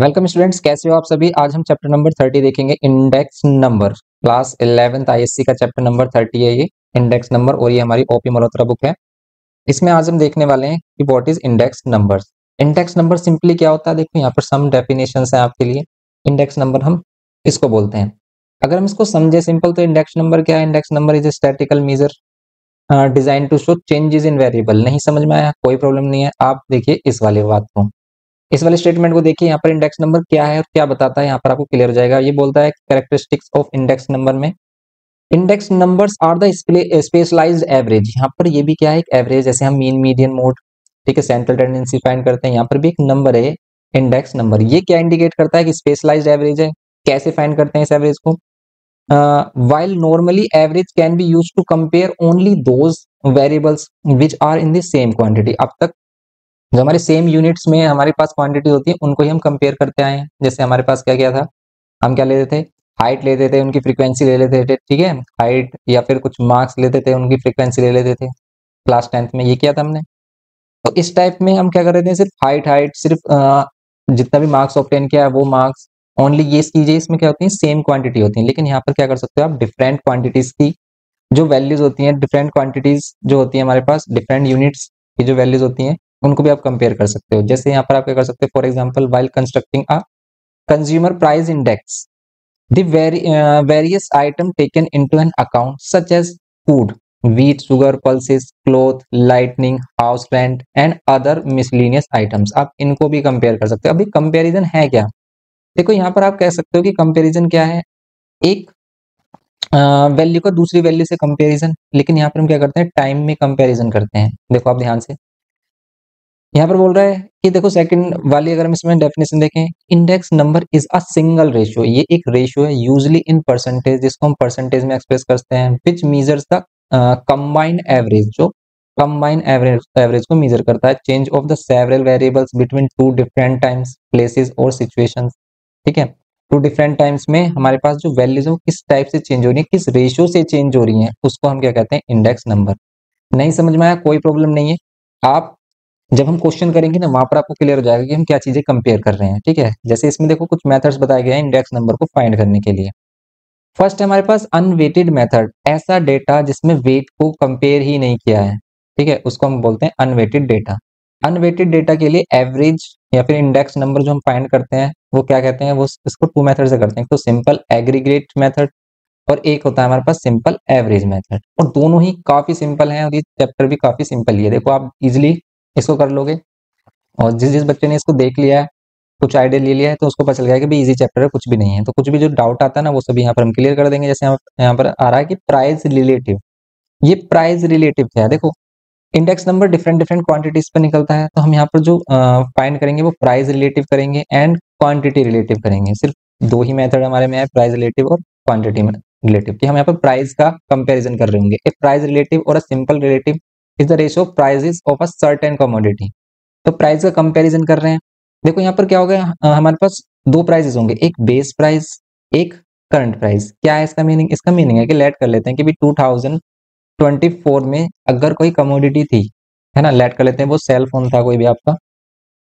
Welcome students, कैसे हो आप सभी। आज हम चैप्टर नंबर 30 देखेंगे, index number. Class 11th ISC का चैप्टर नंबर 30 है ये इंडेक्स नंबर, और ये हमारी ओपी मल्होत्रा बुक है। इसमें आज हम देखने वाले हैं कि what is index numbers. Index number simply क्या होता है, देखो यहाँ पर सम डेफिनेशंस है आपके लिए। इंडेक्स नंबर हम इसको बोलते हैं। अगर हम इसको समझे सिंपल, तो इंडेक्स नंबर क्या है? Index number is a statical measure design to show changes in variable. नहीं समझ में आया, कोई प्रॉब्लम नहीं है। आप देखिए इस वाली बात को, इस वाले स्टेटमेंट को देखिए। यहाँ पर इंडेक्स नंबर क्या है और क्या बताता है, यहाँ पर आपको क्लियर हो जाएगा। ये बोलता है कैरेक्टरिस्टिक्स ऑफ इंडेक्स नंबर में, index numbers are the specialised average. यहाँ पर ये भी क्या है, एक एवरेज। जैसे हम मीन, मीडियन, मोड, ठीक है, सेंट्रल टेंडेंसी फाइंड करते हैं, यहाँ पर भी एक नंबर है इंडेक्स नंबर। ये क्या इंडिकेट करता है कि स्पेशलाइज्ड एवरेज है। कैसे फाइंड करते हैं इस एवरेज को? while normally average can be used to compare only those variables which are in the same quantity। अब तक जो हमारे सेम यूनिट्स में हमारे पास क्वांटिटी होती है, उनको ही हम कंपेयर करते आए हैं। जैसे हमारे पास क्या क्या था, हम क्या लेते थे? हाइट लेते थे, उनकी फ्रीक्वेंसी ले लेते थे, ठीक है, हाइट, या फिर कुछ मार्क्स लेते थे, उनकी फ्रीक्वेंसी ले लेते थे। क्लास 10th में ये किया था हमने। तो इस टाइप में हम क्या कर रहे थे, सिर्फ हाइट हाइट सिर्फ जितना भी मार्क्स ऑब्टेन किया है वो मार्क्स ओनली ये कीजिए। इसमें क्या होती है, सेम क्वांटिटी होती है। लेकिन यहाँ पर क्या कर सकते हो आप, डिफरेंट क्वांटिटीज की जो वैल्यूज होती हैं, डिफरेंट क्वांटिटीज जो होती है हमारे पास, डिफरेंट यूनिट्स की जो वैल्यूज होती हैं, उनको भी आप कंपेयर कर सकते हो। जैसे यहाँ पर आप क्या कर सकते हो, for example while constructing a consumer price index, the various item taken into an account such as food, wheat, sugar, pulses, cloth, lightning, house rent and other miscellaneous items। आप इनको भी कंपेयर कर सकते हो। अभी कंपैरिजन है क्या? देखो यहाँ पर आप कह सकते हो कि कंपैरिजन क्या है, एक वैल्यू का दूसरी वैल्यू से कंपैरिजन। लेकिन यहाँ पर हम क्या करते हैं, टाइम में कंपैरिजन करते हैं। देखो आप ध्यान से, यहाँ पर बोल रहा है कि देखो सेकंड वाली अगर हम इसमें डेफिनेशन देखें, index number is a single ratio. ये एक रेशियो है, यूजली इन परसेंटेज, जिसको हम परसेंटेज में एक्सप्रेस करते हैं, विच मेजर्स द कंबाइंड एवरेज, जो कंबाइंड एवरेज को मेजर करता है, change of the several variables between two different times, places और सिचुएशंस। ठीक है, टू डिफरेंट टाइम्स में हमारे पास जो वैल्यूज है वो किस टाइप से चेंज हो रही है, किस रेशियो से चेंज हो रही है, उसको हम क्या कहते हैं, इंडेक्स नंबर। नहीं समझ में आया, कोई प्रॉब्लम नहीं है। आप जब हम क्वेश्चन करेंगे ना, वहां पर आपको क्लियर हो जाएगा कि हम क्या चीजें कंपेयर कर रहे हैं। ठीक है, जैसे इसमें देखो कुछ मेथड्स बताए गए हैं इंडेक्स नंबर को फाइंड करने के लिए। फर्स्ट है हमारे पास अनवेटेड मेथड, ऐसा डेटा जिसमें वेट को कंपेयर ही नहीं किया है, ठीक है, उसको हम बोलते हैं अनवेटेड डेटा। अनवेटेड डेटा के लिए एवरेज या फिर इंडेक्स नंबर जो हम फाइंड करते हैं, वो क्या कहते हैं, वो इसको टू मेथड से करते हैं। तो सिंपल एग्रीगेट मेथड, और एक होता है हमारे पास सिंपल एवरेज मेथड। और दोनों ही काफी सिंपल हैं, और ये चैप्टर भी काफी सिंपल ही है। देखो आप इजिली इसको कर लोगे, और जिस जिस बच्चे ने इसको देख लिया है, कुछ आइडिया ले लिया है, तो उसको पता चल गया कि भाई इजी चैप्टर है, कुछ भी नहीं है। तो कुछ भी जो डाउट आता है ना, वो सभी यहाँ पर हम क्लियर कर देंगे। जैसे यहाँ पर आ रहा है कि प्राइस रिलेटिव, ये प्राइस रिलेटिव क्या है? देखो index number different different quantities पर निकलता है, तो हम यहाँ पर जो फाइंड करेंगे वो प्राइस रिलेटिव करेंगे एंड क्वांटिटी रिलेटिव करेंगे। सिर्फ दो ही मेथड हमारे में है, प्राइस रिलेटिव और क्वांटिटी रिलेटिव, कि हम यहाँ पर प्राइस का कंपेरिजन कर रहे होंगे। ए प्राइस रिलेटिव और a simple relative is the ratio of prices of a certain commodity. तो प्राइस का कंपैरिजन कर रहे हैं। देखो यहाँ पर क्या हो गया, हमारे पास दो प्राइसेस होंगे, एक बेस प्राइस, एक करंट प्राइस। क्या है इसका मीनिंग? इसका मीनिंग है कि लेट कर लेते हैं कि भी 2024 में अगर कोई कमोडिटी थी, है ना, लेट कर लेते हैं वो सेल फोन था कोई भी आपका,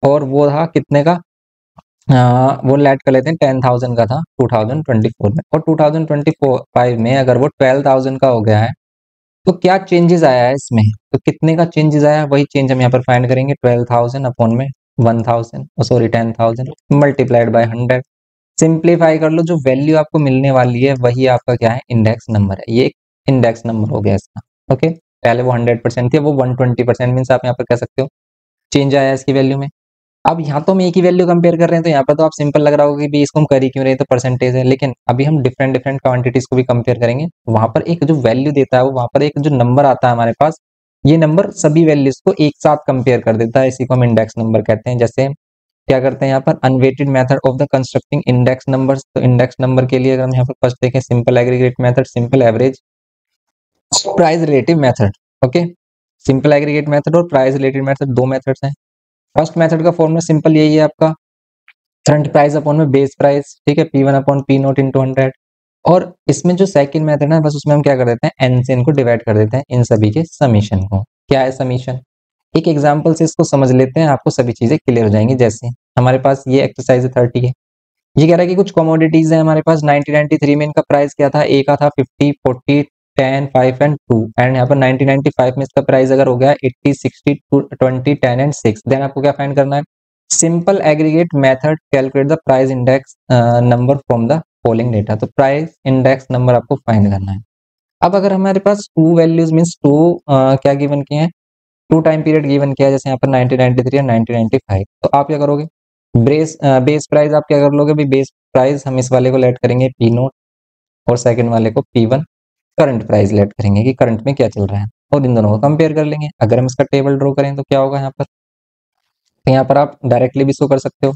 और वो था कितने का, वो लेट कर लेते हैं 10,000 का था 2024 में, और 2025 में अगर वो 12,000 का हो गया है, तो क्या चेंजेस आया है इसमें? तो कितने का चेंजेस आया, वही चेंज हम यहाँ पर फाइंड करेंगे। 12,000 अपॉन में 1,000, सॉरी 10,000 मल्टीप्लाइड बाय 100। सिंप्लीफाई कर लो, जो वैल्यू आपको मिलने वाली है वही आपका क्या है, इंडेक्स नंबर है। ये एक इंडेक्स नंबर हो गया इसका। ओके, पहले वो 100% थी, वो 120%, मीन्स आप यहाँ पर कह सकते हो चेंज आया इसकी वैल्यू में। अब यहाँ तो हम एक ही वैल्यू कंपेयर कर रहे हैं, तो यहाँ पर तो आप सिंपल लग रहा होगा कि भी इसको हम कर ही क्यों रहे हैं, तो परसेंटेज है। लेकिन अभी हम डिफरेंट डिफरेंट क्वांटिटीज को भी कंपेयर करेंगे, वहां पर एक जो वैल्यू देता है, वो वहां पर एक जो नंबर आता है हमारे पास, ये नंबर सभी वैल्यूज को एक साथ कंपेयर कर देता है। इसी को हम इंडेक्स नंबर कहते हैं। जैसे क्या करते हैं यहाँ पर, unweighted method of the constructing index number. तो इंडेक्स नंबर के लिए अगर हम यहाँ पर फर्स्ट देखें, simple aggregate method, simple average, price relative method. Okay, simple aggregate method और प्राइस रिलेटिव मेथड दो मेथड्स हैं। फर्स्ट मेथड का फॉर्मूला सिंपल यही है आपका, फ्रंट प्राइस अपॉन में बेस प्राइस, ठीक है, P1 अपॉन P0 इंटू 100। और इसमें जो सेकंड मेथड है, बस उसमें हम क्या कर देते हैं, n से इनको डिवाइड कर देते हैं, इन सभी के समीशन को। क्या है समीशन? एक एग्जांपल से इसको समझ लेते हैं, आपको सभी चीजें क्लियर हो जाएंगी। जैसे हमारे पास ये एक्सरसाइज 30 है। ये कह रहा है कि कुछ कमोडिटीज है हमारे पास 1993 में, इनका प्राइस क्या था, ए का था 50, 40, 10, 5 एंड 2, एंड यहाँ पर 1995 में इसका प्राइस अगर हो गया 80, 60, 20, 10 एंड 6, देन आपको क्या फाइंड करना है, simple aggregate method calculate the price index number from the following data. तो प्राइस इंडेक्स नंबर आपको फाइंड करना है। अब अगर हमारे पास टू वैल्यूज मीन्स टू क्या गिवन किए हैं, टू टाइम पीरियड गिवन किया है, जैसे यहाँ पर 1993 और 1995, तो आप क्या करोगे, बेस प्राइस आप क्या कर लोगे भाई, बेस प्राइस हम इस वाले को लेट करेंगे पी नोट और सेकंड वाले को P1, करंट प्राइस लेट करेंगे कि करंट में क्या चल रहा है, और इन दोनों को कंपेयर कर लेंगे। अगर हम इसका टेबल ड्रॉ करें तो क्या होगा यहाँ पर, तो यहाँ पर आप डायरेक्टली भी शो कर सकते हो,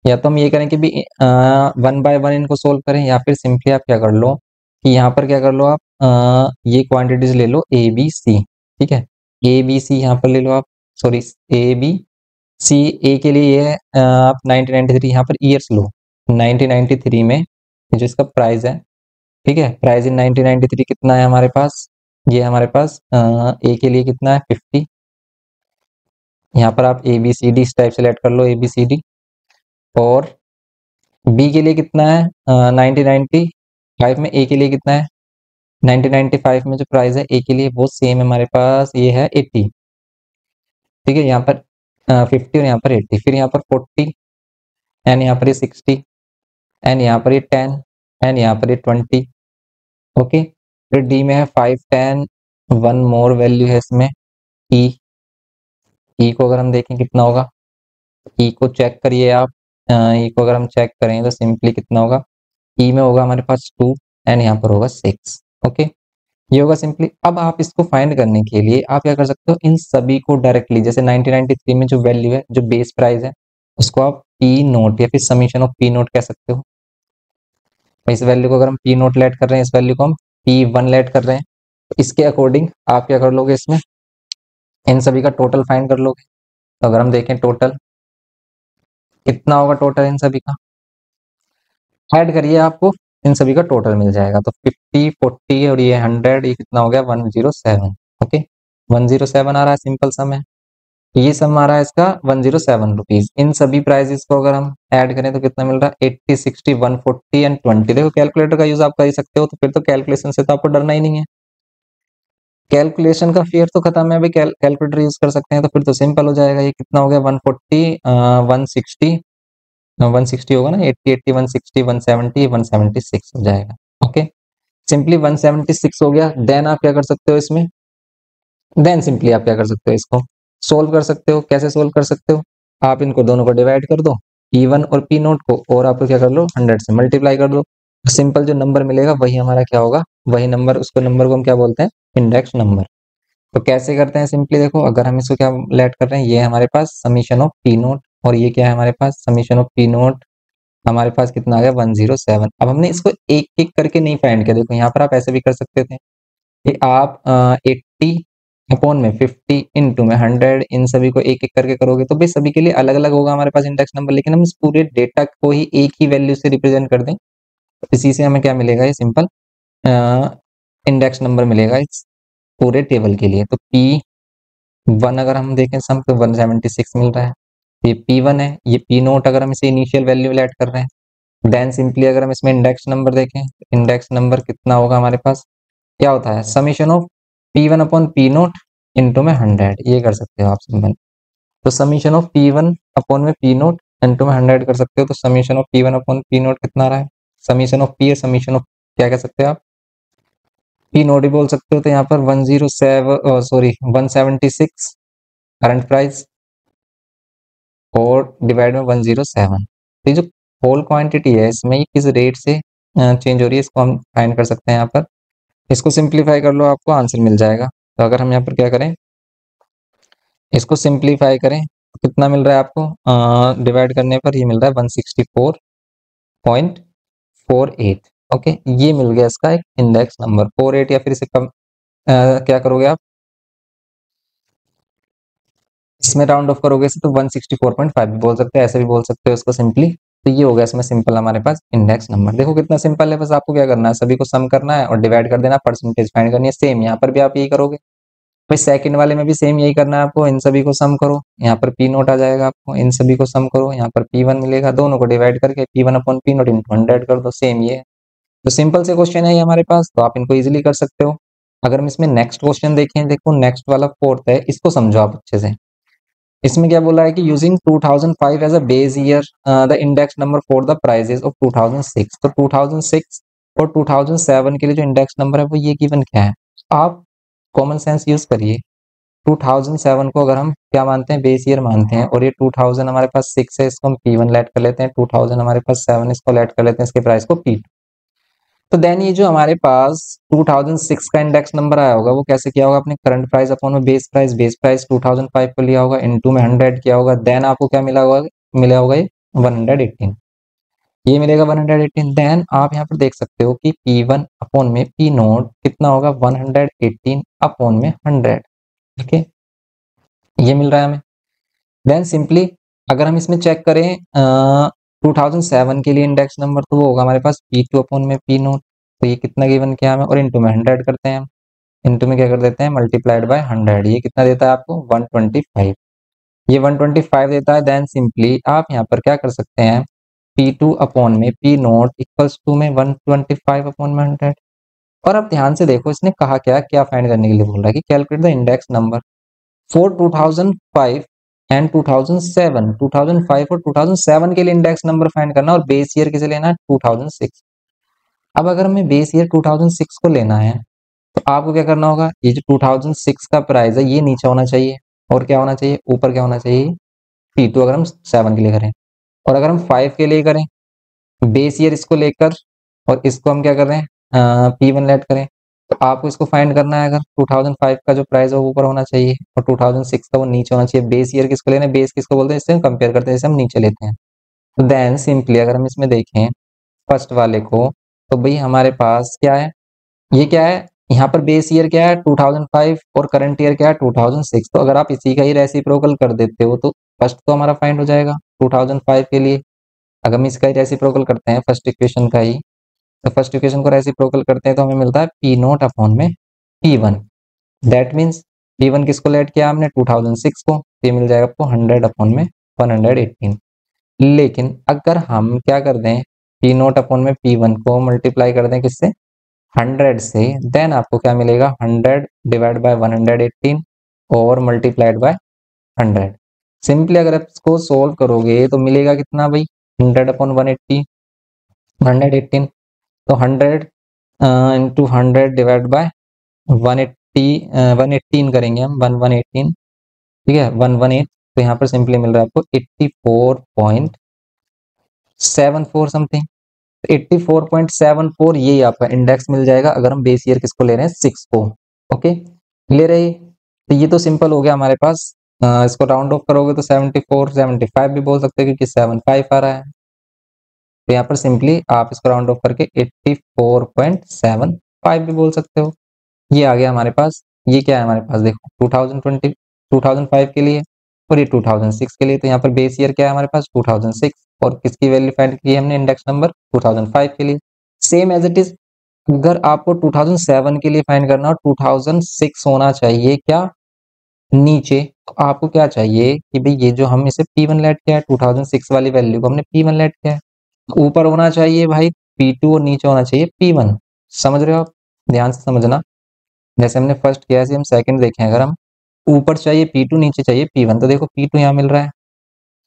या तो हम ये करें कि भी 1 बाय 1 इनको सोल्व करें, या फिर सिंपली आप क्या कर लो कि यहाँ पर क्या कर लो आप, ये क्वांटिटीज ले लो ए बी सी, ठीक है, ए बी सी यहाँ पर ले लो आप, सॉरी ए बी सी, ए के लिए ये है आप 1993 यहाँ पर ईयर्स लो, 1993 में जो इसका प्राइस है, ठीक है, प्राइस इन 1993 कितना है हमारे पास, ये हमारे पास ए के लिए कितना है 50, यहाँ पर आप ए बी सी डी इस टाइप से लेट कर लो, ए बी सी डी, और बी के लिए कितना है 1995 में, ए के लिए कितना है 1995 में जो प्राइस है ए के लिए वो सेम हमारे पास ये है 80, ठीक है, यहाँ पर 50 और यहाँ पर 80, फिर यहाँ पर 40 एंड यहाँ पर ये 60 एंड यहाँ पर ये 10 एंड यहाँ पर ये 20, ओके। फिर डी में है 5, 10, वन मोर वैल्यू है इसमें ई, ई को अगर हम देखें कितना होगा, ई को चेक करिए आप, ई को अगर हम चेक करें तो सिंपली कितना होगा, ई में होगा हमारे पास 2 एंड यहाँ पर होगा 6, ओके, ये होगा सिंपली। अब आप इसको फाइंड करने के लिए आप क्या कर सकते हो, इन सभी को डायरेक्टली, जैसे 1993 में जो वैल्यू है, जो बेस प्राइस है, उसको आप पी नोट या फिर समीशन ऑफ पी नोट कह सकते हो। इस वैल्यू को अगर हम पी नोट लेट कर रहे हैं, इस वैल्यू को हम P1 लेट कर रहे हैं, तो इसके अकॉर्डिंग आप क्या कर लोगे, इसमें इन सभी का टोटल फाइंड कर लोगे। तो अगर हम देखें टोटल कितना होगा, टोटल इन सभी का ऐड करिए, आपको इन सभी का टोटल मिल जाएगा। तो 50, 40 और ये 100, ये कितना हो गया 107, ओके, 107 आ रहा है, सिंपल सम है, ये सम आ रहा है इसका 107 रुपीज। इन सभी प्राइजेस को अगर हम ऐड करें तो कितना मिल रहा है 80, 60, 140 एंड 20। देखो कैलकुलेटर का यूज आप कर ही सकते हो, तो फिर तो कैलकुलेशन से तो आपको डरना ही नहीं है, कैलकुलेशन का फियर तो खत्म है भाई, कैलकुलेटर यूज कर सकते हैं, तो फिर तो सिंपल हो जाएगा। ये कितना हो गया 140, 160, 160 होगा ना, 80, 80, 160, 170, 176 हो जाएगा, ओके, सिंपली 176 हो गया। देन आप क्या कर सकते हो इसमें, देन सिंपली आप क्या कर सकते हो, इसको सोल्व कर सकते हो। कैसे सोल्व कर सकते हो, आप इनको दोनों को डिवाइड कर दो, P1 और P नोट को, और आप क्या कर लो 100 से मल्टीप्लाई कर दो, सिंपल जो नंबर मिलेगा वही हमारा क्या होगा, वही नंबर, उसको नंबर को हम क्या बोलते हैं, इंडेक्स नंबर। तो कैसे करते हैं, सिंपली देखो, अगर हम इसको क्या लेट कर रहे हैं, ये हमारे पास समीशन ऑफ P नोट, और ये क्या है हमारे पास समीशन ऑफ P नोट, हमारे पास कितना आ गया 107। अब हमने इसको एक एक करके नहीं फाइंड किया, देखो यहाँ पर आप ऐसे भी कर सकते थे कि आप 80 अपॉन में 50 इंटू में 100, इन सभी को एक एक करके करोगे तो भाई सभी के लिए अलग अलग होगा हमारे पास इंडेक्स नंबर, लेकिन हम इस पूरे डेटा को ही एक ही वैल्यू से रिप्रेजेंट कर दें, तो इसी से हमें क्या मिलेगा, ये सिंपल इंडेक्स नंबर मिलेगा इस पूरे टेबल के लिए। तो P1 अगर हम देखें सम, तो 176 मिल रहा है, ये P1 है, ये P नोट अगर हम इसे इनिशियल वैल्यू ऐड कर रहे हैं, देन सिंपली अगर हम इसमें इंडेक्स नंबर देखें, इंडेक्स नंबर कितना होगा हमारे पास, क्या होता है summation of P1 upon P note into में 100, ये कर सकते हो आप सिंपल। तो समीशन ऑफ P1 अपॉन में P नोट इंटू में 100 कर सकते हो, तो summation of P1 upon P note कितना आ रहा है, समीशन ऑफ P है, समीशन ऑफ क्या कह सकते हो आप, P नोट ही बोल सकते हो। तो यहाँ पर 107, सॉरी 176 करंट प्राइस और डिवाइड में 107, तो ये जो होल क्वांटिटी है इसमें ये किस रेट से चेंज हो रही है, इसको हम फाइंड कर सकते हैं। यहाँ पर इसको सिंप्लीफाई कर लो, आपको आंसर मिल जाएगा। तो अगर हम यहाँ पर क्या करें, इसको सिंप्लीफाई करें तो कितना मिल रहा है आपको, डिवाइड करने पर ये मिल रहा है 164.48, ओके, ये मिल गया इसका एक इंडेक्स नंबर 48, या फिर इसे कम क्या करोगे आप, इसमें राउंड ऑफ करोगे इसे तो 164.5 भी बोल सकते हो, ऐसे भी बोल सकते हो इसको सिंपली। तो ये हो गया इसमें सिंपल हमारे पास इंडेक्स नंबर। देखो कितना सिंपल है, बस आपको क्या करना है, सभी को सम करना है और डिवाइड कर देना, परसेंटेज फाइंड करनी है। सेम यहाँ पर भी आप यही करोगे, भाई सेकंड वाले में भी सेम यही करना है आपको, इन सभी को सम करो, यहाँ पर पी नोट आ जाएगा आपको, इन सभी को सम करो, यहाँ पर P1 मिलेगा, दोनों को डिवाइड करके P1 upon P note into 100 कर दो, सेम ये है। तो सिंपल से क्वेश्चन है ये हमारे पास, तो आप इनको इजीली कर सकते हो। अगर हम इसमें नेक्स्ट क्वेश्चन देखें, देखो नेक्स्ट वाला फोर्थ है, इसको समझो आप अच्छे से। इसमें क्या बोला है कि using 2005 as a base year the index number for the prices of 2006। तो 2006 और 2007 के लिए जो इंडेक्स नंबर है वो ये गिवन क्या है, आप कॉमन सेंस यूज करिए। 2007 को अगर हम क्या मानते हैं, बेस ईयर मानते हैं, और ये 2000 हमारे पास 6 है, इसको हम P1 लेट कर लेते हैं, 2000 हमारे पास 7, इसको लेट कर लेते हैं, इसके प्राइस को P2। तो देन ये जो हमारे पास 2006 का इंडेक्स नंबर आया होगा वो कैसे किया होगा, अपने करंट प्राइस अपॉन में बेस प्राइस 2005 को लिया होगा, इनटू में 100 किया होगा, देन आपको क्या मिला होगा ये 118, ये मिलेगा 118। देन आप यहाँ पर देख सकते हो कि P1 अपॉन में P नोट कितना होगा, 118 अपॉन में 100, ठीक है, ये मिल रहा है हमें। देन सिंपली अगर हम इसमें चेक करें 2007 के लिए इंडेक्स नंबर, तो वो होगा हमारे पास P2 अपॉन में P नोट, तो ये कितना गिवन किया हमें, और इनटू में 100 करते हैं हम, इनटू में क्या कर देते हैं, मल्टीप्लाइड बाय 100, ये कितना देता है आपको 125, ये 125 देता है। देन सिंपली आप यहाँ पर क्या कर सकते हैं, P2 अपॉन में P नोट इक्वल्स टू में 125 अपॉन में 100। और अब ध्यान से देखो इसने कहा क्या फाइंड करने के लिए बोल रहा है कि calculate the index number for 2005 and 2007, 2005 और 2007 के लिए इंडेक्स नंबर फाइंड करना, और बेस ईयर किसे लेना है, 2006। अब अगर हमें बेस ईयर 2006 को लेना है तो आपको क्या करना होगा, ये जो 2006 का प्राइस है ये नीचे होना चाहिए, और क्या होना चाहिए, ऊपर क्या होना चाहिए, P2 अगर हम 7 के लिए करें। और अगर हम 5 के लिए करें, बेस ईयर इसको लेकर और इसको हम क्या कर रहे हैं, P1 लेट करें, तो आपको इसको फाइंड करना है। अगर 2005 का जो प्राइस है वो ऊपर होना चाहिए और 2006 का वो नीचे होना चाहिए। बेस ईयर किसको लेना है, बेस किसको बोलते हैं, इससे हम कंपेयर करते हैं, जैसे हम नीचे लेते हैं। तो देन सिंपली अगर हम इसमें देखें फर्स्ट वाले को, तो भाई हमारे पास क्या है, ये क्या है, यहाँ पर बेस ईयर क्या है 2005 और करंट ईयर क्या है 2006। तो अगर आप इसी का ही रेसिप्रोकल कर देते हो तो फर्स्ट तो हमारा फाइंड हो जाएगा 2005 के लिए। अगर हम इसका ही रेसिप्रोकल करते हैं फर्स्ट इक्वेशन का ही, तो फर्स्ट इक्वेशन को रेसिप्रोकल करते हैं तो हमें मिलता है P नोट अपॉन में P1। दैट मीन्स P1 किसको लेट किया हमने 2006 को, तो ये मिल जाएगा आपको 100 अपॉन में 118। लेकिन अगर हम क्या कर दें, P नोट अपॉन में P1 को मल्टीप्लाई कर दें किससे, 100 से, देन आपको क्या मिलेगा, 100 डिवाइड बाय 118 और मल्टीप्लाइड बाय 100। सिंपली अगर आप इसको सोल्व करोगे तो मिलेगा कितना भाई, 100 अपॉन 180 118, तो 100 इंटू 100 डिवाइड बाय 180 118 करेंगे हम, 118, ठीक है, 118। तो यहाँ पर सिंपली मिल रहा है आपको 84.74 समथिंग, 84.74 ये आपका इंडेक्स मिल जाएगा अगर हम बेस ईयर किसको ले रहे हैं 6 को। ओके, ले रहे, तो ये तो सिंपल हो गया हमारे पास। इसको राउंड ऑफ करोगे तो 74 75 भी बोल सकते हो क्योंकि 75 आ रहा है। तो यहाँ पर सिंपली आप इसको राउंड ऑफ करके 84.75 भी बोल सकते हो। ये आ गया हमारे पास। ये क्या है हमारे पास, देखो 2005 के लिए और ये 2006 के लिए। तो यहाँ पर बेस ईयर क्या है हमारे पास 2006, और किसकी वैल्यू फाइंड की है हमने, इंडेक्स नंबर 2005 के लिए। सेम एज इट इज अगर आपको 2007 के लिए फाइंड करना हो, 2006 होना चाहिए क्या नीचे, तो आपको क्या चाहिए कि भाई ये जो हम इसे P1 लेट किया है, 2006 वाली वैल्यू को हमने P1 लेट किया है, ऊपर होना चाहिए भाई P2 और नीचे होना चाहिए P1। समझ रहे हो आप, ध्यान से समझना। जैसे हमने फर्स्ट किया है हम सेकंड देखें, अगर हम ऊपर चाहिए P2 नीचे चाहिए P1, तो देखो P2 यहाँ मिल रहा है,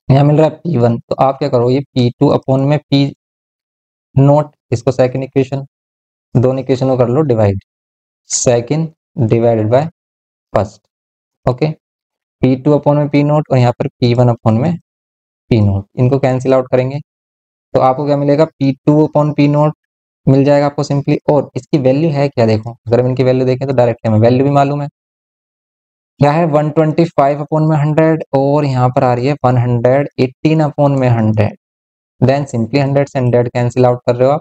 यहाँ मिल रहा है P1, तो आप क्या करो, ये P2 अपॉन में P नोट, इसको सेकंड इक्वेशन, दोनों इक्वेशन को कर लो divide, second divided by first. Okay, P2 upon में P नोट और यहाँ पर P1 अपॉन में P नोट, इनको कैंसिल आउट करेंगे तो आपको क्या मिलेगा, P2 अपॉन P नोट मिल जाएगा आपको सिंपली। और इसकी वैल्यू है क्या, देखो अगर हम इनकी वैल्यू देखें तो डायरेक्ट हमें वैल्यू भी मालूम है, क्या है 125 अपॉन में 100, और यहाँ पर आ रही है 118 अपॉन में 100। देन सिंपली 100 से 100 कैंसिल आउट कर रहे हो आप,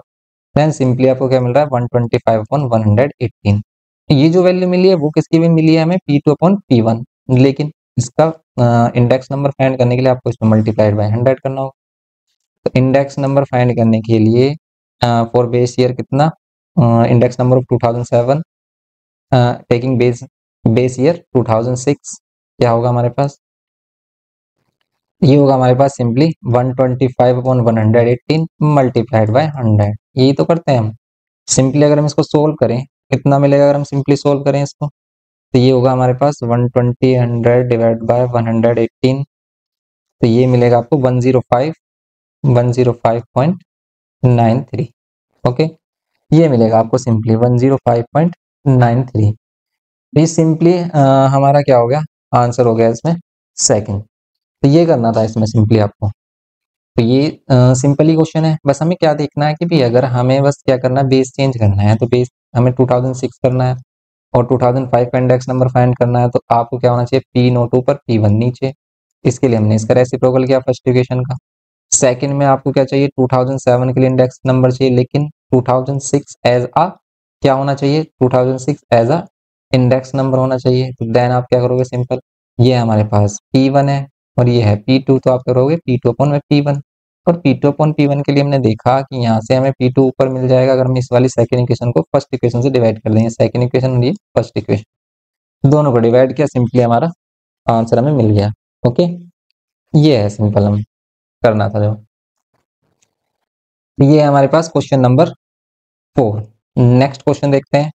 देन सिंपली आपको क्या मिल रहा है 125 अपॉन 118। ये जो वैल्यू मिली है वो किसकी भी मिली है हमें, P2 अपॉन P1। लेकिन इसका इंडेक्स नंबर फाइंड करने के लिए आपको इसमें मल्टीप्लाइड बाय 100 करना होगा। तो इंडेक्स नंबर फाइंड करने के लिए फॉर बेस ईयर कितना, index number of 2007 taking base base year 2006 क्या होगा हमारे पास, ये होगा हमारे पास सिंपली 125/118 मल्टीप्लाइड बाय 100। यही तो करते हैं हम सिंपली। अगर हम इसको सोल्व करें कितना मिलेगा, अगर हम सिंपली सोल्व करें इसको, तो ये होगा हमारे पास 120 100 डिवाइड बाय 118, तो ये मिलेगा आपको 105.93। ओके, ये मिलेगा आपको सिंपली 105.93। ये सिंपली हमारा क्या हो गया, आंसर हो गया इसमें सेकंड। तो ये करना था इसमें सिंपली आपको। तो ये सिंपल ही क्वेश्चन है, बस हमें क्या देखना है कि भी अगर हमें बस क्या करना है, बेस चेंज करना है, तो बेस हमें 2006 करना है और 2005 का इंडेक्स नंबर फाइंड करना है। तो आपको क्या होना चाहिए, P02 ऊपर P1 नीचे। इसके लिए हमने इसका रेसिप्रोकल किया फर्स्ट इक्वेशन का। सेकंड में आपको क्या चाहिए, 2007 के लिए इंडेक्स नंबर चाहिए, लेकिन 2006 एज अ क्या होना चाहिए, 2006 एज अ इंडेक्स नंबर होना चाहिए। तो देन आप क्या करोगे, सिंपल, ये हमारे पास P1 है और ये है P2, तो आप करोगे P2 अपॉन में P1। और P2 अपॉन P1 के लिए हमने देखा कि यहाँ से हमें P2 ऊपर मिल जाएगा अगर हम इस वाली सेकंड इक्वेशन को फर्स्ट इक्वेशन से डिवाइड कर देंगे। सेकंड इक्वेशन और ये फर्स्ट इक्वेशन, दोनों को डिवाइड किया, सिंपली हमारा आंसर हमें मिल गया। ओके, ये है सिंपल हम करना था जो। ये है हमारे पास क्वेश्चन नंबर 4। नेक्स्ट क्वेश्चन देखते हैं,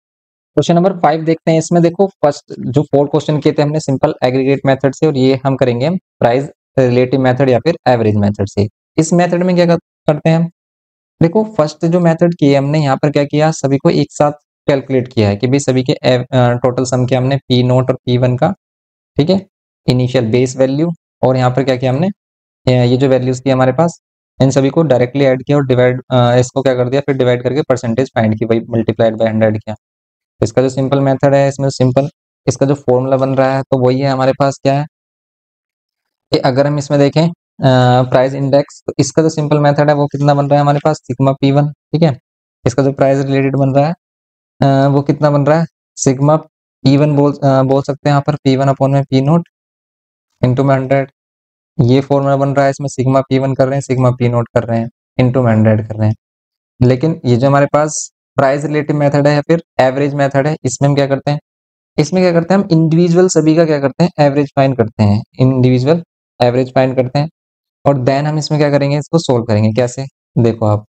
क्वेश्चन नंबर 5 देखते हैं। इसमें देखो फर्स्ट जो 4 क्वेश्चन किए थे हमने सिंपल एग्रीगेट मेथड से, और ये हम करेंगे हम प्राइस रिलेटिव मेथड या फिर एवरेज मेथड से। इस मेथड में क्या करते हैं हम, देखो फर्स्ट जो मेथड किए हमने यहाँ पर क्या किया, सभी को एक साथ कैलकुलेट किया है कि भाई सभी के टोटल सम किया हमने P0 और P1 का, ठीक है, इनिशियल बेस वैल्यू। और यहाँ पर क्या किया हमने, ये जो वैल्यूज थी हमारे पास, इन सभी को डायरेक्टली ऐड किया और डिवाइड इसको क्या कर दिया, फिर डिवाइड करके परसेंटेज फाइंड की, भाई मल्टीप्लाइड बाय 100 किया। इसका जो सिंपल मेथड है, इसमें सिंपल इसका जो फॉर्मूला बन रहा है, तो वही है हमारे पास क्या है कि अगर हम इसमें देखें प्राइस इंडेक्स, तो इसका जो सिंपल मेथड है वो कितना बन रहा है हमारे पास, सिग्मा P1, ठीक है। इसका जो प्राइस रिलेटेड बन रहा है वो कितना बन रहा है, सिग्मा P1 बोल सकते हैं यहाँ पर P1 अपॉन में P0 इंटू में 100। ये फॉर्मूला बन रहा है, इसमें सिग्मा P1 कर रहे हैं, सिग्मा P0 कर रहे हैं, इंटू में 100 कर रहे हैं। लेकिन ये जो हमारे पास प्राइस रिलेटिव मेथड है या फिर एवरेज मेथड है, इसमें हम क्या करते हैं, इसमें क्या करते हैं हम इंडिविजुअल सभी का क्या करते हैं, एवरेज फाइंड करते हैं, इंडिविजुअल एवरेज फाइंड करते हैं। और देन हम इसमें क्या करेंगे, इसको सोल्व करेंगे। कैसे, देखो आप,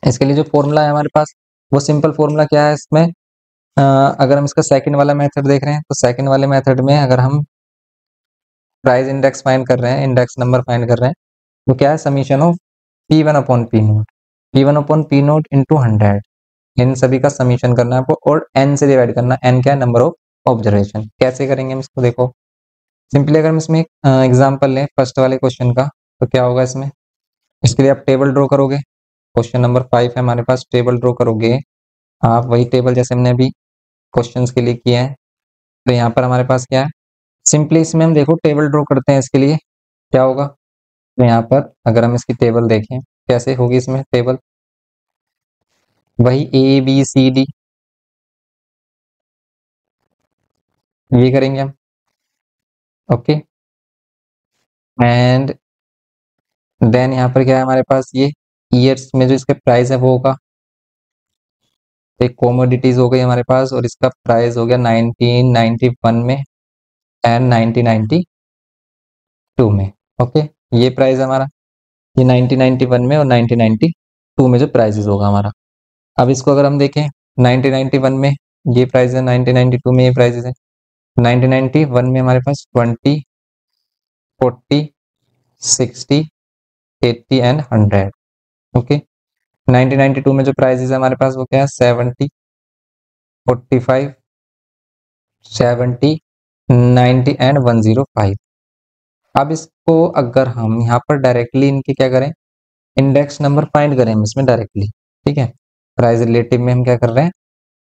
इसके लिए जो फॉर्मूला है हमारे पास, वो सिंपल फॉर्मूला क्या है इसमें, अगर हम इसका सेकंड वाला मेथड देख रहे हैं, तो सेकंड वाले मेथड में अगर हम प्राइस इंडेक्स फाइंड कर रहे हैं, इंडेक्स नंबर फाइंड कर रहे हैं, तो क्या है, summation of P1 upon P0, P1 upon P0 into 100, इन सभी का समीशन करना है आपको और n से डिवाइड करना है। n क्या है, नंबर ऑफ ऑब्जर्वेशन। कैसे करेंगे हम इसको, देखो सिंपली अगर हम इसमें एग्जांपल लें फर्स्ट वाले क्वेश्चन का, तो क्या होगा इसमें, इसके लिए आप टेबल ड्रॉ करोगे। क्वेश्चन नंबर 5 है हमारे पास, टेबल ड्रॉ करोगे आप, वही टेबल जैसे हमने अभी क्वेश्चंस के लिए किया है। तो यहाँ पर हमारे पास क्या है, सिंपली इसमें हम देखो टेबल ड्रॉ करते हैं, इसके लिए क्या होगा, तो यहाँ पर अगर हम इसकी टेबल देखें कैसे होगी, इसमें टेबल वही ABCD ये करेंगे हम। ओके, एंड देन यहाँ पर क्या है हमारे पास, ये ईयर्स में जो इसके प्राइस है वो होगा, एक कॉमोडिटीज हो गई हमारे पास और इसका प्राइस हो गया 1991 में एंड 1992 में। ओके, ये प्राइस हमारा, ये 1991 में और 1992 में जो प्राइजेस होगा हमारा। अब इसको अगर हम देखें 1991 में ये प्राइस है, 1992 में ये प्राइजेस है। 1991 में हमारे पास 20, 40, 60, 80 एंड 100। ओके, 1992 में जो प्राइजेस है हमारे पास वो क्या है, 70, 45, 70, 90 एंड 105। अब इसको अगर हम यहाँ पर डायरेक्टली इनके क्या करें, इंडेक्स नंबर फाइंड करें हम इसमें डायरेक्टली, ठीक है। प्राइस रिलेटिव में हम क्या कर रहे हैं,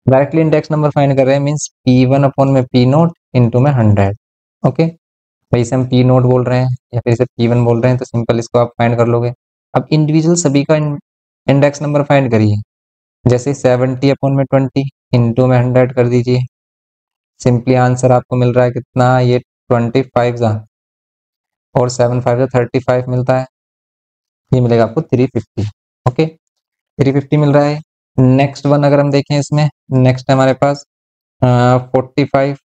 डायरेक्टली इंडेक्स नंबर फाइंड कर रहे हैं, मीन्स P1 अपॉन में P0 इंटू में 100। ओके, तो इसे हम P0 बोल रहे हैं या फिर इसे P1 बोल रहे हैं, तो सिंपल इसको आप फाइंड कर लोगे। अब इंडिविजुअल सभी का इंडेक्स नंबर फाइंड करिए, जैसे 70 अपॉन में 20 इंटू में 100 कर दीजिए। सिंपली आंसर आपको मिल रहा है कितना, ये 25 और 7 5 35 मिलता है, ये मिलेगा आपको 350। ओके, 350 मिल रहा है। नेक्स्ट वन अगर हम देखें इसमें, नेक्स्ट हमारे पास 45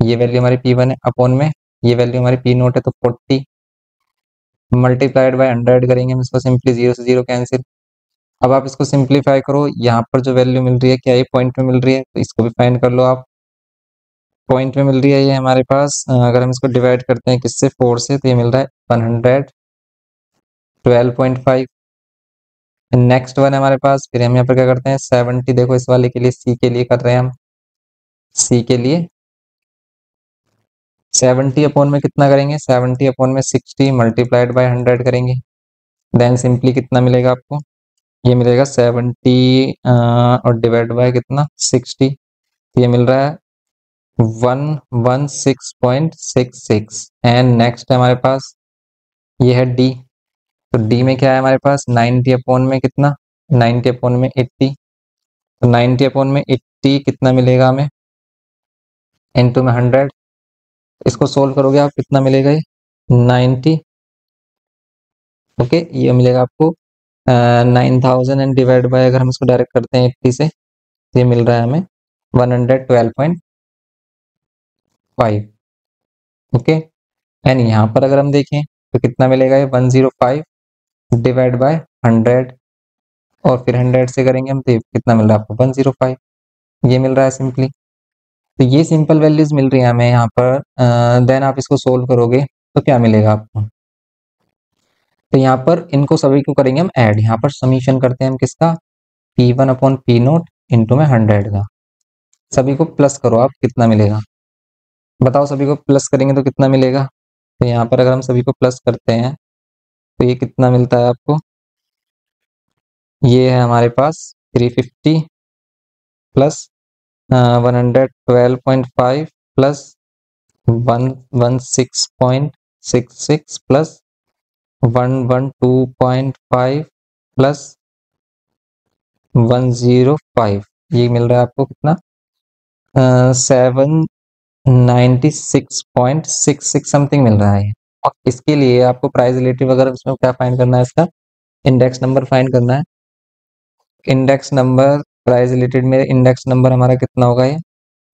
ये वैल्यू हमारी P1 है, अपॉन में ये वैल्यू हमारी P नोट है, तो 40 मल्टीप्लाइड बाय 100 करेंगे हम इसको सिंपली, 0 से 0 कैंसिल। अब आप इसको सिंप्लीफाई करो, यहाँ पर जो वैल्यू मिल रही है क्या ये पॉइंट में मिल रही है, तो इसको भी फाइंड कर लो आप। पॉइंट में मिल रही है ये हमारे पास, अगर हम इसको डिवाइड करते हैं किससे, 4 से, तो ये मिल रहा है 112.5। नेक्स्ट वन है हमारे पास, फिर हम यहाँ पर क्या करते हैं 70, देखो इस वाले के लिए, सी के लिए कर रहे हैं हम, सी के लिए 70 अपॉन में कितना करेंगे, 70 अपॉन में 60 मल्टीप्लाइड बाय 100 करेंगे, देन सिंपली कितना मिलेगा आपको, ये मिलेगा 70 और डिवाइड बाय कितना 60, ये मिल रहा है 116.66। एंड नेक्स्ट है हमारे पास, ये है डी, तो डी में क्या है हमारे पास 90 अपॉन में कितना, 90 अपॉन में 80, तो 90 अपॉन में 80 कितना मिलेगा हमें, इनटू में 100, इसको सोल्व करोगे आप कितना मिलेगा ये 90, ओके, ये मिलेगा आपको 9000 एंड डिवाइड बाय, अगर हम इसको डायरेक्ट करते हैं 80 से, तो ये मिल रहा है हमें 112.5, ओके। एंड यहाँ पर अगर हम देखें तो कितना मिलेगा ये 105 डिवाइड बाय 100, और फिर 100 से करेंगे हम, तो ये कितना मिल रहा है आपको 105, ये मिल रहा है सिंपली। तो ये सिंपल वैल्यूज मिल रही है हमें यहाँ पर, देन आप इसको सोल्व करोगे तो क्या मिलेगा आपको, तो यहाँ पर इनको सभी को करेंगे हम ऐड, यहाँ पर समीशन करते हैं हम किसका, P1 upon P note into में 100 का, सभी को प्लस करो आप, कितना मिलेगा बताओ, सभी को प्लस करेंगे तो कितना मिलेगा, तो यहाँ पर अगर हम सभी को प्लस करते हैं तो ये कितना मिलता है आपको, ये है हमारे पास 350 प्लस 112.5 प्लस 116.66 प्लस 112.5 प्लस 105, ये मिल रहा है आपको कितना 796.66 समथिंग मिल रहा है। और इसके लिए आपको प्राइस रिलेटिव, अगर इसमें क्या फाइंड करना है, इसका इंडेक्स नंबर फाइंड करना है, इंडेक्स नंबर प्राइस रिलेटेड में इंडेक्स नंबर हमारा कितना होगा ये,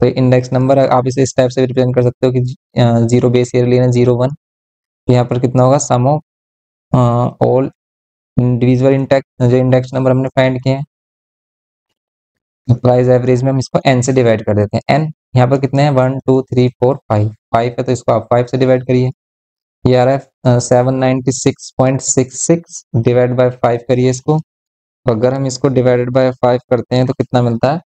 तो इंडेक्स नंबर आप इसे इस टाइप से रिप्रेजेंट कर सकते हो कि 0 बेस ईयर लेना 01, यहाँ पर कितना होगा सम ऑफ ऑल इंडिविजुअल जो इंडेक्स नंबर हमने फाइंड किए हैं, प्राइस एवरेज में हम इसको n से डिवाइड कर देते हैं, n यहाँ पर कितने हैं 1 2 3 4 5 5 है, तो इसको आप 5 से डिवाइड करिए, ये आ रहा है 796.66 डिवाइड बाय 5 करिए इसको, तो अगर हम इसको डिवाइडेड बाय 5 करते हैं तो कितना मिलता है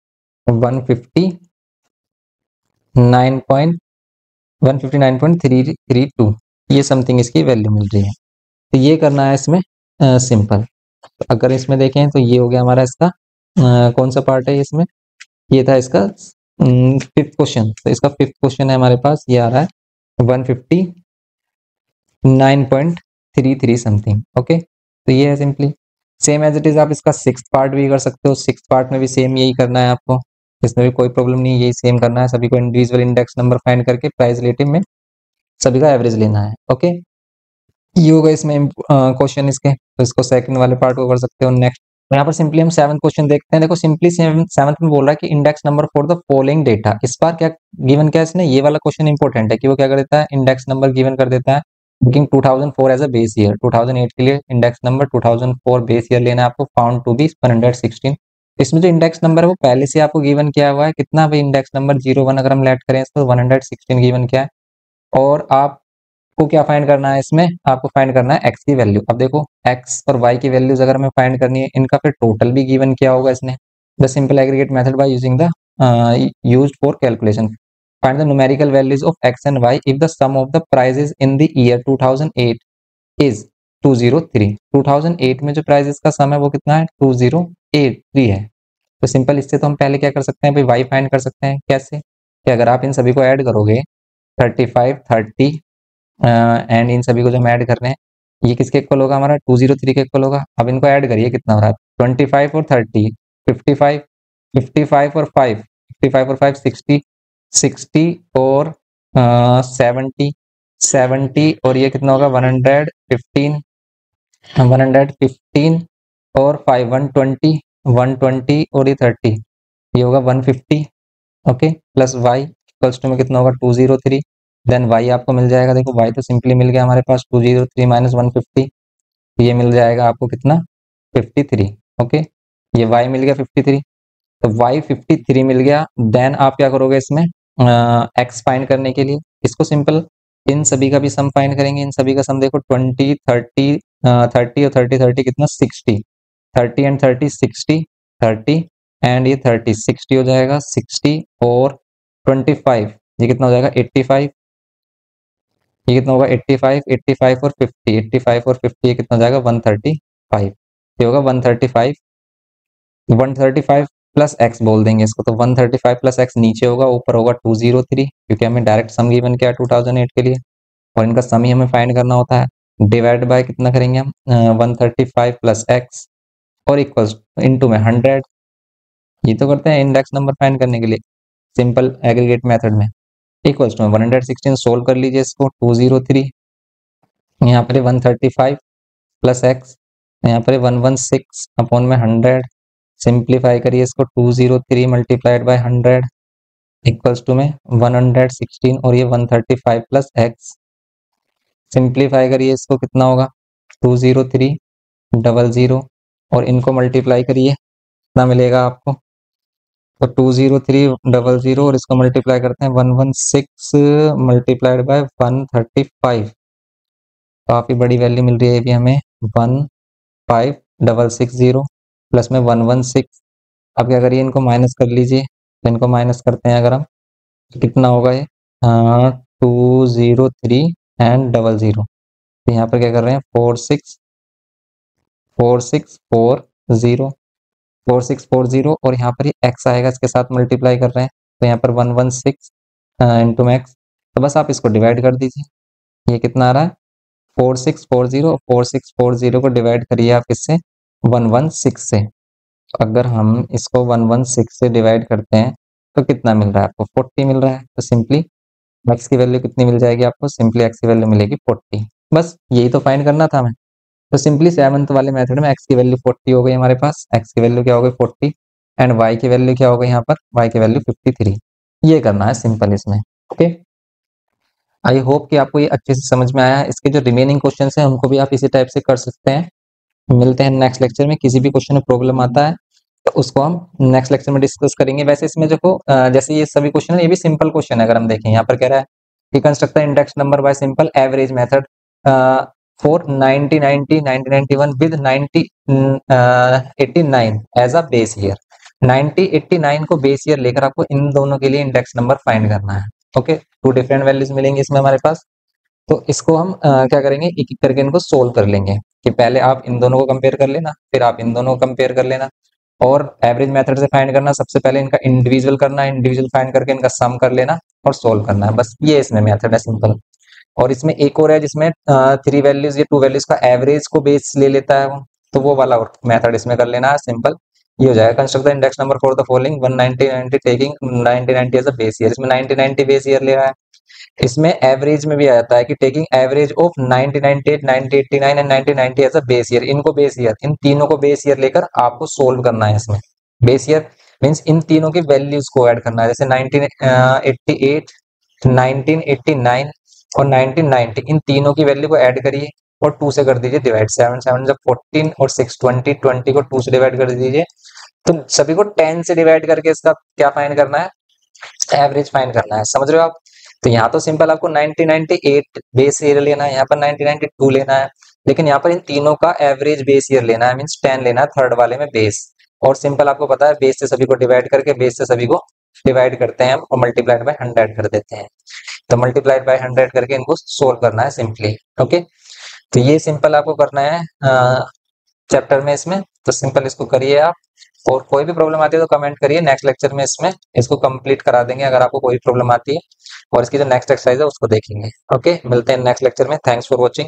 159.332, ये समथिंग इसकी वैल्यू मिल रही है। तो ये करना है इसमें सिंपल। तो अगर इसमें देखें तो ये हो गया हमारा इसका कौन सा पार्ट है इसमें, ये था इसका 5th क्वेश्चन, तो इसका 5th क्वेश्चन है हमारे पास, ये आ रहा है 159.33 समथिंग, ओके। तो ये है simply same as it is, आप इसका 6th पार्ट भी कर सकते हो, 6th पार्ट में भी सेम यही करना है आपको, इसमें भी कोई प्रॉब्लम नहीं, यही सेम करना है, सभी को इंडिविजुअल इंडेक्स नंबर फाइंड करके प्राइस रिलेटिव में सभी का एवरेज लेना है, ओके। ये होगा इसमें क्वेश्चन इसके, तो इसको सेकंड वाले पार्ट को कर सकते हो नेक्स्ट। तो यहाँ पर सिंपली हम 7th क्वेश्चन देखते हैं, देखो सिंपली 7th में बोल रहा है कि index number for the following data, इस बार क्या गिवन क्या है इसने, ये वाला क्वेश्चन इंपॉर्टेंट है कि वो क्या कर देता है, इंडेक्स नंबर गिवन कर देता है, booking 2004 as a base year, 2008 के लिए इंडेक्स नंबर 2004 बेस ईयर लेना है आपको, फाउंड टू बी 116। इसमें जो इंडेक्स नंबर है वो पहले से आपको गिवन किया हुआ है, कितना भाई इंडेक्स नंबर 01 अगर हम लेट करें इसको 116 गिवन किया है, और आपको क्या फाइंड करना है इसमें, आपको फाइंड करना है x की वैल्यू। अब देखो x और y की वैल्यूज अगर हमें फाइंड करनी है, इनका फिर टोटल भी गिवन किया होगा इसने, the simple aggregate method by using the used for calculation, find the numerical values of x and y if the sum of the prices in the year 2008 is 203। 2008 में जो प्राइजेस का सम है वो कितना है 2083 है। तो सिंपल इससे तो हम पहले क्या कर सकते हैं भाई y फाइंड कर सकते हैं, कैसे कि अगर आप इन सभी को ऐड करोगे 35 30 एंड इन सभी को जो हम ऐड कर रहे हैं, ये किसके इक्वल होगा हमारा 203 के इक्वल होगा। अब इनको ऐड करिए कितना हो रहा है 25 और 30 55 55 और 5 55 और 5 60 60 और 70 70 और ये कितना होगा 115 115 और 5 120 120 और ये 30, ये होगा 150, okay, plus y equals to में कितना होगा 203। देन y आपको मिल जाएगा, देखो y तो सिंपली मिल गया हमारे पास 203 माइनस 150, ये मिल जाएगा आपको कितना 53। ओके, ये y मिल गया 53, तो y 53 मिल गया। देन आप क्या करोगे इसमें x फाइंड करने के लिए इसको सिंपल इन सभी का भी सम फाइंड करेंगे। इन सभी का सम देखो 20 30 30 और 30 30 कितना 60, 30 एंड 30 60, 30 एंड ये 30 60 हो जाएगा, 60 और 25 ये कितना हो जाएगा 85, ये कितना होगा 85, 85 और 50, 85 और 50 ये कितना हो जाएगा 135, ये होगा 135, 135 प्लस एक्स बोल देंगे इसको, तो 135 प्लस एक्स नीचे होगा, ऊपर होगा 203 क्योंकि हमें डायरेक्ट सम गिवन किया 2008 के लिए और इनका सम ही हमें फाइंड करना होता है। डिवाइड बाय कितना करेंगे हम 135 प्लस एक्स और इक्वल्स इनटू में 100, ये तो करते हैं इंडेक्स नंबर फाइंड करने के लिए सिंपल एग्रीगेट मेथड में। इक्वल्स टू 116 सोल्व कर लीजिए इसको, 203 यहाँ पर 135 प्लस एक्स, यहाँ पर 116 अपॉन में 100, सिंप्लीफाई करिए इसको 203 मल्टीप्लाइड बाय 100 इक्वल्स टू में 116 और ये 135 प्लस एक्स, सिंप्लीफाई करिए इसको कितना होगा 20300 और इनको मल्टीप्लाई करिए कितना मिलेगा आपको, तो 20300 और इसको मल्टीप्लाई करते हैं 116 मल्टीप्लाइड बाय 135, काफी बड़ी वैल्यू मिल रही है अभी हमें 15660 प्लस में 116। अब क्या करिए इनको माइनस कर लीजिए, तो इनको माइनस करते हैं अगर हम तो कितना होगा ये 203 एंड 00, तो यहाँ पर क्या कर रहे हैं 4640 4640 और यहाँ पर ये x आएगा इसके साथ मल्टीप्लाई कर रहे हैं, तो यहाँ पर 116 इंटू में एक्स, तो बस आप इसको डिवाइड कर दीजिए, ये कितना आ रहा है 4640 को डिवाइड करिए आप इससे 116 से, अगर हम इसको 116 से डिवाइड करते हैं तो कितना मिल रहा है आपको 40 मिल रहा है, तो सिंपली x की वैल्यू कितनी मिल जाएगी आपको, सिंपली x की वैल्यू मिलेगी 40। बस यही तो फाइंड करना था हमें, तो सिंपली सेवंथ वाले मेथड में x की वैल्यू 40 हो गई हमारे पास, x की वैल्यू क्या हो गई 40 एंड y की वैल्यू क्या हो गई यहाँ पर, y की वैल्यू 53, ये करना है सिंपल इसमें। ओके, आई होप कि आपको ये अच्छे से समझ में आया है। इसके जो रिमेनिंग क्वेश्चन हैं उनको भी आप इसी टाइप से कर सकते हैं। मिलते हैं नेक्स्ट लेक्चर में, किसी भी क्वेश्चन में प्रॉब्लम आता है तो उसको हम नेक्स्ट लेक्चर में डिस्कस करेंगे। वैसे इसमें देखो जैसे ये सभी क्वेश्चन है ये भी सिंपल क्वेश्चन है, अगर हम देखें यहाँ पर कह रहा है कि construct the index number by simple average method for 1990 1991 with 89 as a base year. 89 को बेस ईयर लेकर आपको इन दोनों के लिए इंडेक्स नंबर फाइंड करना है। ओके, टू डिफरेंट वैल्यूज मिलेंगे इसमें हमारे पास, तो इसको हम क्या करेंगे एक एक करके इनको सोल्व कर लेंगे कि पहले आप इन दोनों को कंपेयर कर लेना, फिर आप इन दोनों को कंपेयर कर लेना और एवरेज मेथड से फाइंड करना, सबसे पहले इनका इंडिविजुअल करना, इंडिविजुअल फाइंड करके इनका सम कर लेना और सोल्व करना है, बस ये इसमें मेथड है सिंपल। और इसमें एक और है जिसमें 3 वैल्यूज या 2 वैल्यूज का एवरेज को बेस ले लेता है वो, तो वो वाला मेथड इसमें कर लेना है सिंपल, ये हो जाएगा construct the index number for the following 190 taking 1990 as a base year. इसमें 1990 बेस ईयर ले रहा है, इसमें एवरेज में भी आ जाता है कि taking average of 1998 1989 and 1990 as a base year, इनको बेस ईयर, इन तीनों को बेस ईयर लेकर आपको सोल्व करना है। इसमें बेस ईयर मींस इन तीनों की वैल्यूज को ऐड करना है, जैसे 1988 1989 और 1990 इन तीनों की वैल्यू को ऐड करिए और 2 से कर दीजिए डिवाइड, 7 7 जब 14 और 6 20 20 को 2 से डिवाइड कर दीजिए, तो सभी को 10 से डिवाइड करके इसका क्या फाइंड करना है, एवरेज फाइंड करना है। समझ रहे हो आप? तो यहाँ तो सिंपल आपको 1998 बेस ईयर लेना है, यहाँ पर 1992 लेना है, लेकिन यहाँ पर इन तीनों का एवरेज बेस ईयर लेना है, मींस 10 लेना है थर्ड वाले में बेस, और सिंपल आपको पता है बेस से सभी को डिवाइड करके बेस से सभी को डिवाइड करते हैं और मल्टीप्लाइड बाय 100 कर देते हैं, तो मल्टीप्लाइड बाय 100 करके इनको सोल्व करना है सिंपली। ओके, तो ये सिंपल आपको करना है चैप्टर में इसमें, तो सिंपल इसको करिए आप, और कोई भी प्रॉब्लम आती है तो कमेंट करिए, नेक्स्ट लेक्चर में इसमें इसको कंप्लीट करा देंगे अगर आपको कोई प्रॉब्लम आती है, और इसकी जो नेक्स्ट एक्सरसाइज है उसको देखेंगे। ओके, मिलते हैं नेक्स्ट लेक्चर में, थैंक्स फॉर वॉचिंग।